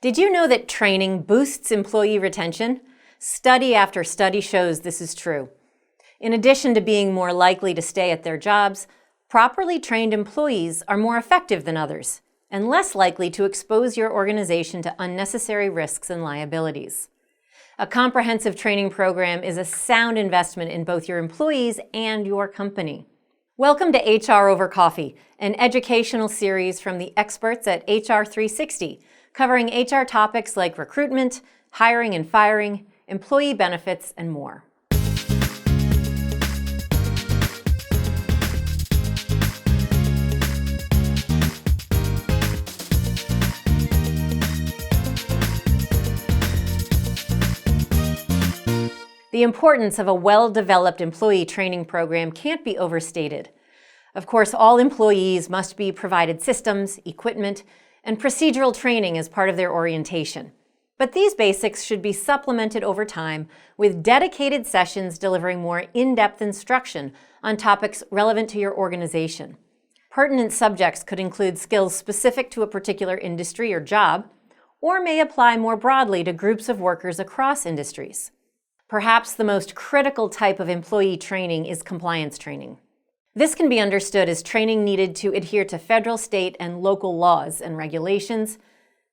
Did you know that training boosts employee retention? Study after study shows this is true. In addition to being more likely to stay at their jobs, properly trained employees are more effective than others and less likely to expose your organization to unnecessary risks and liabilities. A comprehensive training program is a sound investment in both your employees and your company. Welcome to HR Over Coffee, an educational series from the experts at HR 360, covering HR topics like recruitment, hiring and firing, employee benefits, and more. The importance of a well-developed employee training program can't be overstated. Of course, all employees must be provided systems, equipment, and procedural training as part of their orientation. But these basics should be supplemented over time with dedicated sessions delivering more in-depth instruction on topics relevant to your organization. Pertinent subjects could include skills specific to a particular industry or job, or may apply more broadly to groups of workers across industries. Perhaps the most critical type of employee training is compliance training. This can be understood as training needed to adhere to federal, state, and local laws and regulations,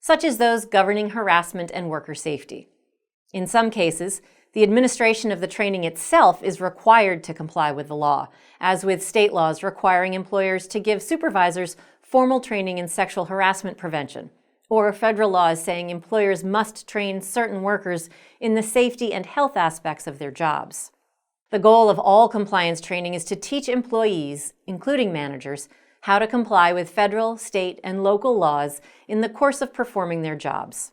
such as those governing harassment and worker safety. In some cases, the administration of the training itself is required to comply with the law, as with state laws requiring employers to give supervisors formal training in sexual harassment prevention, or federal laws saying employers must train certain workers in the safety and health aspects of their jobs. The goal of all compliance training is to teach employees, including managers, how to comply with federal, state, and local laws in the course of performing their jobs.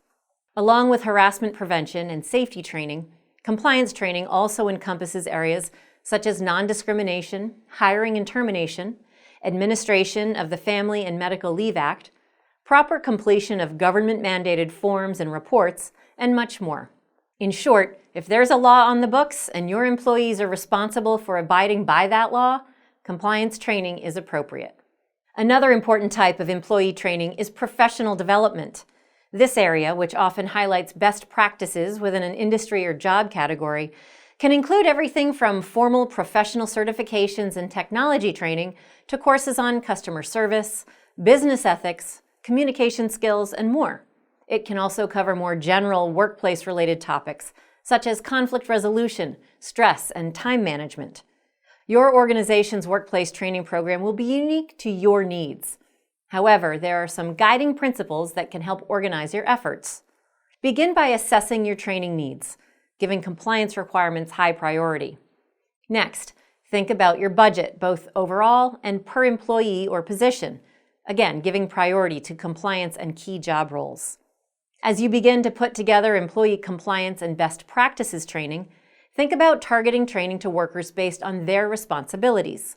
Along with harassment prevention and safety training, compliance training also encompasses areas such as non-discrimination, hiring and termination, administration of the Family and Medical Leave Act, proper completion of government-mandated forms and reports, and much more. In short, if there's a law on the books and your employees are responsible for abiding by that law, compliance training is appropriate. Another important type of employee training is professional development. This area, which often highlights best practices within an industry or job category, can include everything from formal professional certifications and technology training to courses on customer service, business ethics, communication skills, and more. It can also cover more general workplace-related topics, such as conflict resolution, stress, and time management. Your organization's workplace training program will be unique to your needs. However, there are some guiding principles that can help organize your efforts. Begin by assessing your training needs, giving compliance requirements high priority. Next, think about your budget, both overall and per employee or position, again, giving priority to compliance and key job roles. As you begin to put together employee compliance and best practices training, think about targeting training to workers based on their responsibilities.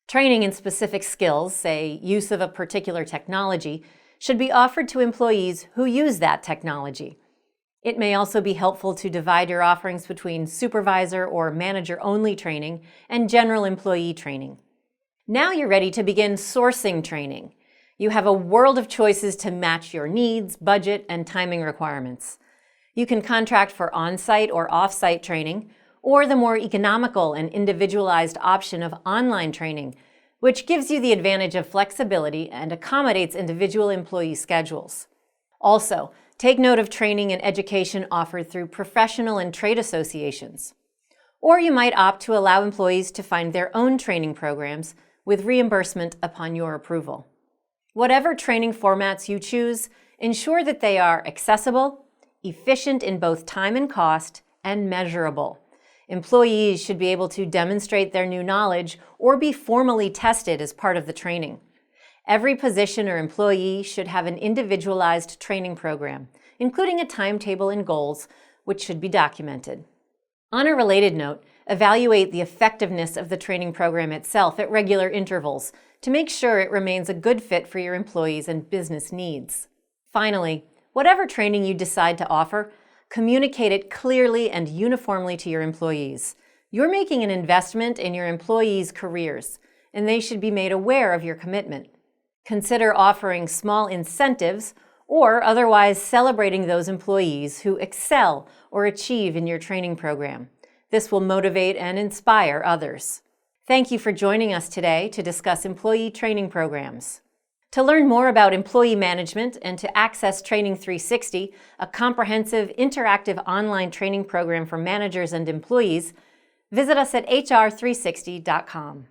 Training in specific skills, say use of a particular technology, should be offered to employees who use that technology. It may also be helpful to divide your offerings between supervisor or manager-only training and general employee training. Now you're ready to begin sourcing training. You have a world of choices to match your needs, budget, and timing requirements. You can contract for on-site or off-site training, or the more economical and individualized option of online training, which gives you the advantage of flexibility and accommodates individual employee schedules. Also, take note of training and education offered through professional and trade associations. Or you might opt to allow employees to find their own training programs with reimbursement upon your approval. Whatever training formats you choose, ensure that they are accessible, efficient in both time and cost, and measurable. Employees should be able to demonstrate their new knowledge or be formally tested as part of the training. Every position or employee should have an individualized training program, including a timetable and goals, which should be documented. On a related note, evaluate the effectiveness of the training program itself at regular intervals to make sure it remains a good fit for your employees and business needs. Finally, whatever training you decide to offer, communicate it clearly and uniformly to your employees. You're making an investment in your employees' careers, and they should be made aware of your commitment. Consider offering small incentives or otherwise celebrating those employees who excel or achieve in your training program. This will motivate and inspire others. Thank you for joining us today to discuss employee training programs. To learn more about employee management and to access Training 360, a comprehensive, interactive online training program for managers and employees, visit us at hr360.com.